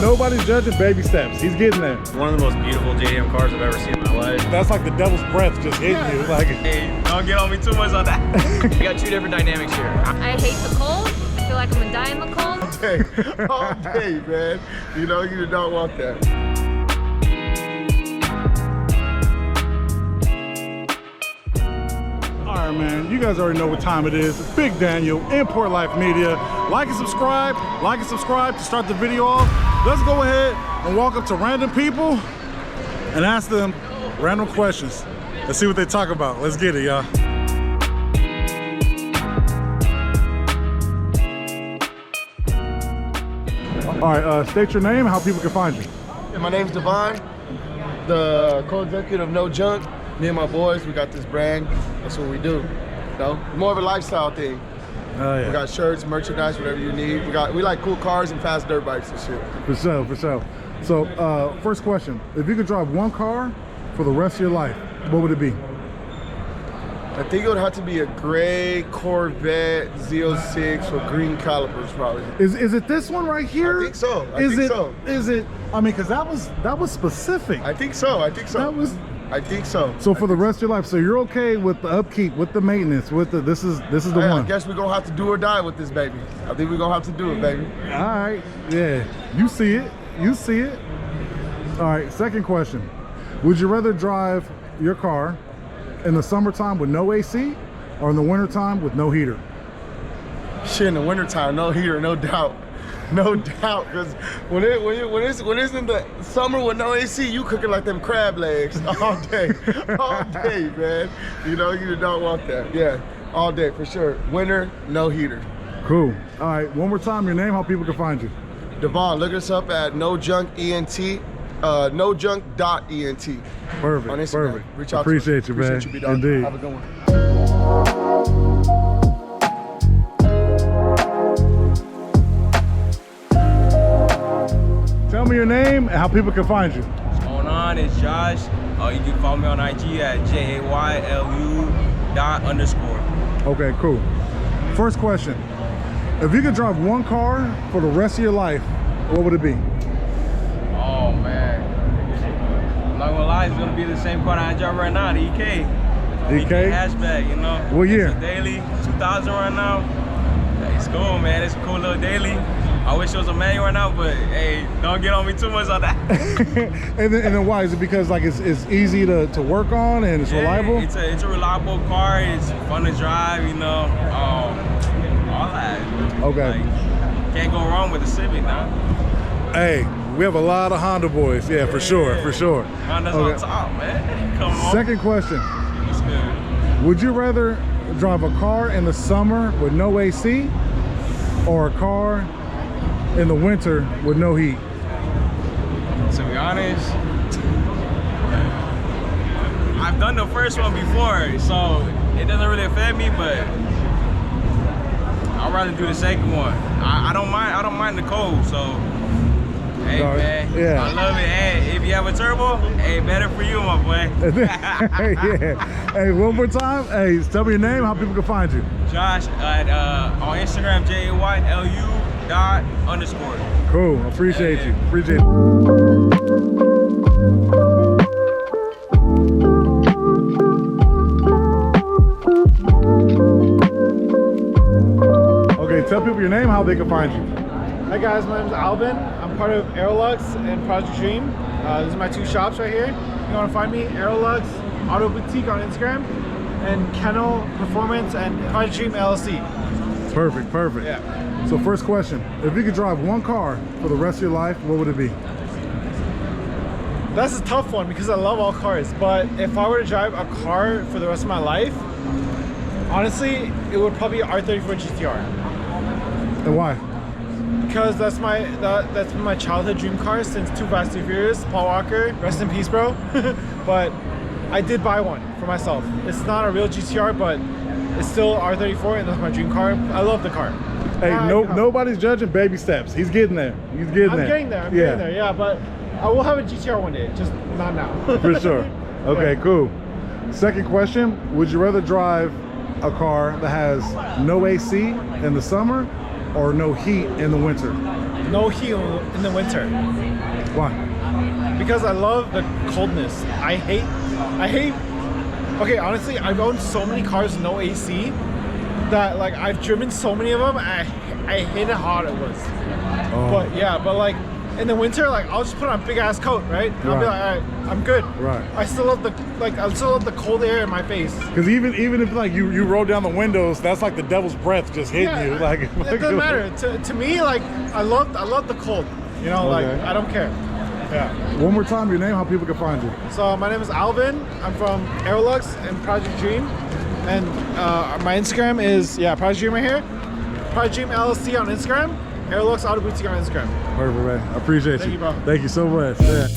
Nobody's judging, baby steps. He's getting there. One of the most beautiful JDM cars I've ever seen in my life. That's like the devil's breath just hitting you. Like, Hey, don't get on me too much on that. We got two different dynamics here. I hate the cold. I feel like I'm gonna die in the cold. All day, man. You know, you don't want that. all right, man, you guys already know what time it is. Big Daniel, Import Life Media. Like and subscribe to start the video off. Let's go ahead and walk up to random people and ask them random questions. Let's see what they talk about. Let's get it, y'all. All right, state your name, how people can find you. Yeah, my name's Devon, the co-executive of No Junk. Me and my boys, we got this brand. That's what we do. You know, more of a lifestyle thing. Oh, yeah. We got shirts, merchandise, whatever you need. We like cool cars and fast dirt bikes and shit. For sure. So, first question: if you could drive one car for the rest of your life, what would it be? I think it would have to be a gray Corvette Z06 with green calipers, probably. Is it this one right here? I think so. Is it? I mean, because that was specific. I think so. I think so. So for the rest of your life, so you're okay with the upkeep, with the maintenance, with the this is the one. I guess we're gonna have to do or die with this baby. I think we're gonna have to do it, baby. All right, yeah, you see it. All right, second question: would you rather drive your car in the summertime with no AC, or in the wintertime with no heater? Shit, in the wintertime, no heater, no doubt. No doubt, because when it's in the summer with no AC, you cooking like them crab legs all day, man. You know, you don't want that. Yeah, all day for sure. Winter, no heater. Cool. All right, one more time, your name, how people can find you. Devon, look us up at No Junk ENT, nojunk.ent. Perfect. On Instagram. Perfect. Reach out Appreciate to you, us. man. Appreciate you, B-Dog. Indeed. Have a good one. Tell me your name and how people can find you. What's going on? It's Josh. You can follow me on IG at JAYLU._. Okay, cool. First question. If you could drive one car for the rest of your life, what would it be? Oh man. I'm not gonna lie, it's gonna be the same car that I drive right now, the EK. EK? Hatchback, you know. What year? It's a daily, 2000 right now. It's cool, man. It's a cool little daily. I wish it was a manual right now, but hey, don't get on me too much on that. and then why? Is it because like it's easy to work on and it's reliable? It's a reliable car. It's fun to drive, you know. All that. Okay. Like, can't go wrong with the Civic now. Hey, we have a lot of Honda boys. Yeah, for sure. Honda's on top, man. Come on. Second question. It's good. Would you rather drive a car in the summer with no AC or a car in the winter with no heat? To be honest, I've done the first one before, so it doesn't really affect me, but I'd rather do the second one. I don't mind the cold, so hey man, yeah. I love it. Hey, if you have a turbo, hey, better for you, my boy. Yeah. Hey, one more time. Hey, tell me your name, how people can find you. Josh at on Instagram, JAYLU._. Cool. Appreciate you. Okay, tell people your name, how they can find you. Hi guys, my name is Alvin. I'm part of Aerolux and Project Dream. These are my two shops right here. If you want to find me, Aerolux Auto Boutique on Instagram and Kennel Performance and Project Dream LLC. Perfect. Yeah. So first question, if you could drive one car for the rest of your life, what would it be? That's a tough one because I love all cars, but if I were to drive a car for the rest of my life, honestly, it would probably be R34 GTR. And why? Because that's been my childhood dream car since Too Fast, Too Furious. Paul Walker, rest in peace, bro. But I did buy one for myself. It's not a real GTR, but it's still R34, and that's my dream car. I love the car. Hey, nobody's judging, baby steps. He's getting there. I'm getting there. Yeah, but I will have a GTR one day, just not now. For sure. Okay, yeah. Cool. Second question, would you rather drive a car that has no AC in the summer or no heat in the winter? no heat in the winter. Why? Because I love the coldness. I hate, okay, honestly, I've owned so many cars with no AC that like I've driven so many of them, I hated how hot it was. Oh. But yeah, but like in the winter, like I'll just put on a big ass coat, right? And I'll be like, all right, I'm good. Right. I still love the cold air in my face. Because even if like you roll down the windows, that's like the devil's breath just hitting you. Like it doesn't matter. To me, like I love the cold. You know, like Okay. I don't care. Yeah. One more time, your name, how people can find you. So my name is Alvin. I'm from Aerolux and Project Dream, and my Instagram is Project Dream right here. Project Dream LLC on Instagram. Aerolux Auto Boutique on Instagram. Perfect, man. I appreciate you. Thank you, bro. Thank you so much. Yeah.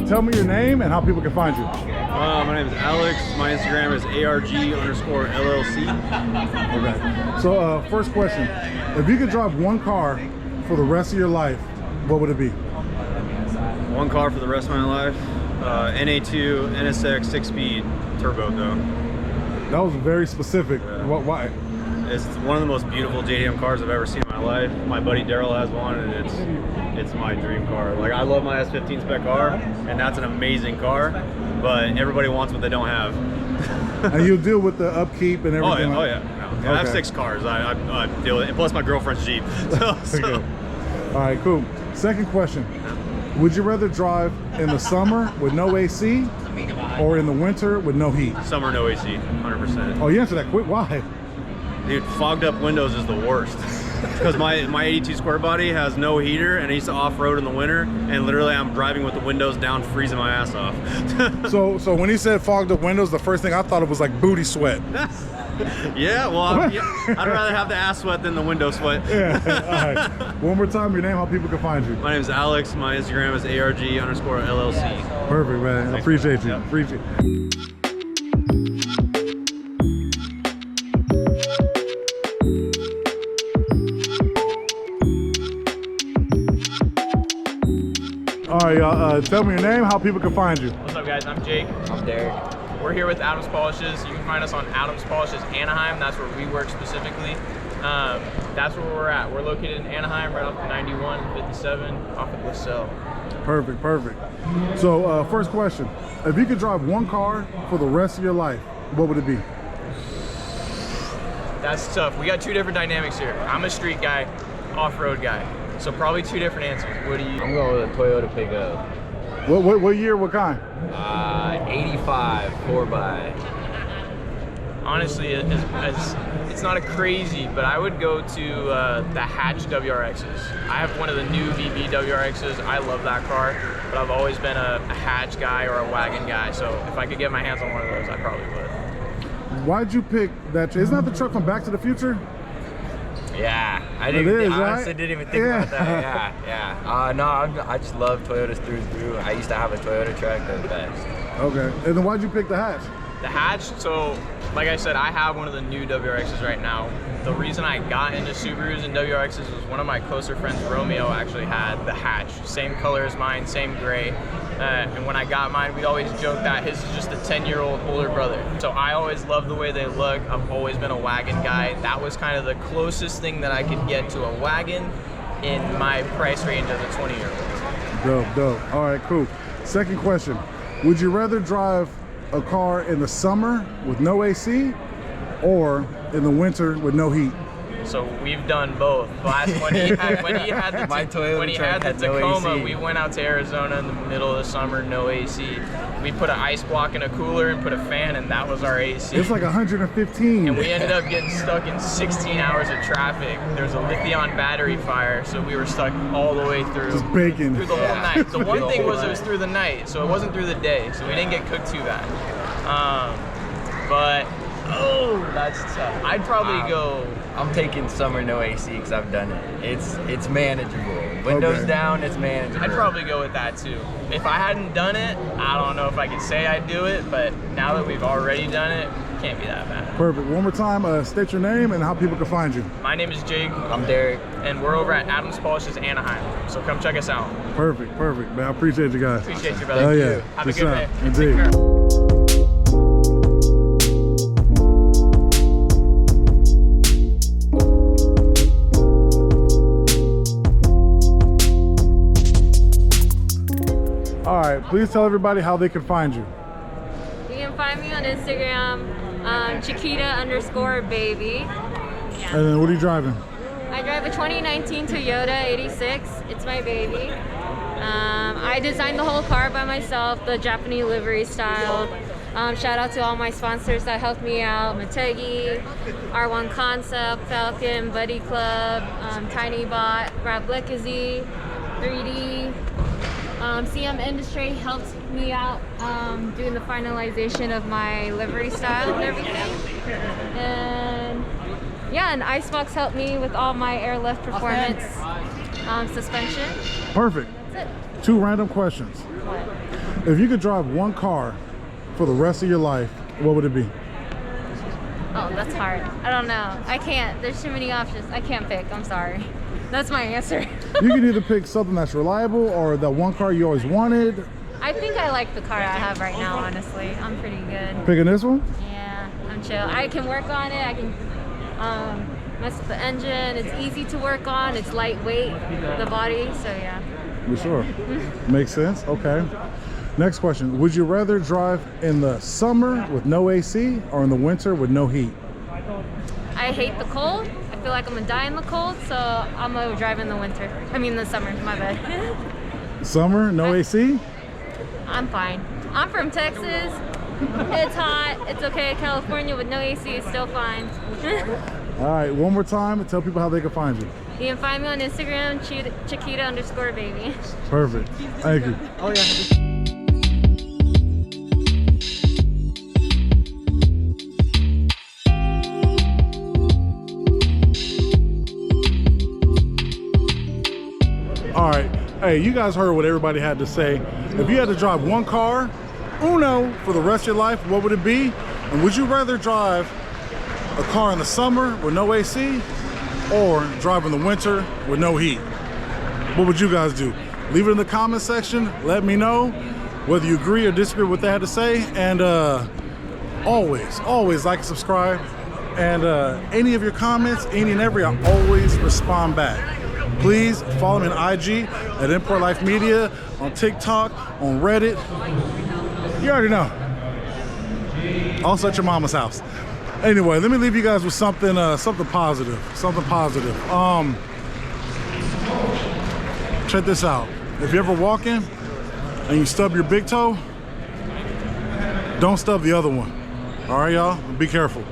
Tell me your name and how people can find you. My name is Alex. My Instagram is ARG_LLC. Okay. So first question, if you could drive one car for the rest of your life, what would it be? One car for the rest of my life. NA2 NSX 6-speed turbo though. That was very specific. Yeah. Why? It's one of the most beautiful JDM cars I've ever seen in my life. My buddy Daryl has one, and it's my dream car. Like I love my S15 spec car, and that's an amazing car. But everybody wants what they don't have. And you'll deal with the upkeep and everything. Oh yeah. No. I have 6 cars. I deal with it, and plus my girlfriend's Jeep. Okay. All right, cool. Second question. Would you rather drive in the summer with no AC or in the winter with no heat? Summer no AC, 100%. Oh, you answered that quick. Why? Dude, fogged up windows is the worst. Because my 82 square body has no heater, and I used to off-road in the winter, and literally I'm driving with the windows down, freezing my ass off. So when he said fogged up windows, the first thing I thought of was like booty sweat. Yeah, well, I'd rather have the ass sweat than the window sweat. Yeah. All right. One more time, your name, how people can find you. My name is Alex. My Instagram is ARG_LLC. Perfect, man. I appreciate you. Yep. Appreciate. All right, y'all. Tell me your name, how people can find you. What's up, guys? I'm Jake. I'm Derek. We're here with Adams Polishes. You can find us on Adams Polishes Anaheim. That's where we work specifically. That's where we're at. We're located in Anaheim, right off the 91, 57, off of LaSalle. Perfect, perfect. So first question, if you could drive one car for the rest of your life, what would it be? That's tough. We got 2 different dynamics here. I'm a street guy, off-road guy. So probably 2 different answers. What do you? I'm going with a Toyota pickup. What year, what kind? 85 4x. Honestly, it's not a crazy, but I would go to the hatch WRXs. I have one of the new VB WRXs. I love that car, but I've always been a hatch guy or a wagon guy. So if I could get my hands on one of those, I probably would. Why'd you pick that? Isn't that the truck from Back to the Future? Yeah, I It is, honestly right? didn't even think about that. Yeah. No, I just love Toyotas through and through. I used to have a Toyota truck, they're the best. Okay. And then why'd you pick the hatch? The hatch, so like I said, I have one of the new WRXs right now. The reason I got into Subarus and WRXs was one of my closer friends, Romeo, actually had the hatch. Same color as mine, same gray. And when I got mine, we always joked that his is just a 10-year-old older brother. So I always loved the way they look. I've always been a wagon guy. That was kind of the closest thing that I could get to a wagon in my price range as a 20-year-old. Dope. All right, cool. Second question, would you rather drive a car in the summer with no AC or in the winter with no heat? So we've done both. When he had the My Toyota truck had no Tacoma, AC. we went out to Arizona in the middle of the summer, no AC. We put an ice block in a cooler and put a fan, and that was our AC. It's like 115. And we ended up getting stuck in 16 hours of traffic. There was a lithium battery fire, so we were stuck all the way through. Just baking. Through the whole night. The one thing was it was through the night, so it wasn't through the day, so we didn't get cooked too bad. But that's tough. I'd probably go. I'm taking summer no AC because I've done it. It's manageable. Windows down, it's manageable. I'd probably go with that too. If I hadn't done it, I don't know if I could say I'd do it, but now that we've already done it, can't be that bad. Perfect. One more time, state your name and how people can find you. My name is Jake. I'm Derek. And we're over at Adams Polishes Anaheim. So come check us out. Perfect, man. I appreciate you guys. Appreciate you, brother. Hell yeah. Have a Good good job. day. Indeed. Take care. please tell everybody how they can find you. You can find me on Instagram, Chiquita_baby. Yeah. And then what are you driving? I drive a 2019 Toyota 86. It's my baby. I designed the whole car by myself, the Japanese livery style. Shout out to all my sponsors that helped me out: Motegi, R1 Concept, Falcon, Buddy Club, Tiny Bot, Rob Leckazy, 3D. CM Industry helped me out doing the finalization of my livery style and everything. And yeah, and Icebox helped me with all my airlift performance suspension. Perfect. That's it. 2 random questions. What? If you could drive one car for the rest of your life, what would it be? Oh, that's hard. I don't know. I can't. There's too many options. I can't pick. I'm sorry. That's my answer. You can either pick something that's reliable or that one car you always wanted. I think I like the car I have right now, honestly. I'm pretty good. Picking this one? Yeah, I'm chill. I can work on it. I can mess with the engine. It's easy to work on. It's lightweight, the body, so yeah. You sure? Makes sense. Okay. Next question. Would you rather drive in the summer with no AC or in the winter with no heat? I hate the cold. I feel like I'm gonna die in the cold, so I'm gonna drive in the winter. I mean the summer, my bad. Summer, no AC? I'm fine. I'm from Texas. It's hot. It's okay. California with no AC is still fine. All right, one more time. Tell people how they can find you. You can find me on Instagram, Chiquita_baby. Perfect. Thank you. Oh yeah. All right. Hey, you guys heard what everybody had to say. If you had to drive one car, uno, for the rest of your life, what would it be? And would you rather drive a car in the summer with no AC or drive in the winter with no heat? What would you guys do? Leave it in the comment section. Let me know whether you agree or disagree with what they had to say. And always like and subscribe. And any of your comments, any and every, I always respond back. Please follow me on IG at Import Life Media, on TikTok, on Reddit. You already know. Also at your mama's house. Anyway, let me leave you guys with something positive. Check this out. If you're ever walking and you stub your big toe, don't stub the other one. All right, y'all? Be careful.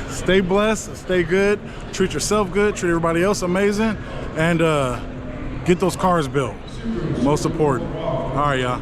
Stay blessed, stay good, treat yourself good, treat everybody else amazing, and get those cars built. Most important. All right, y'all.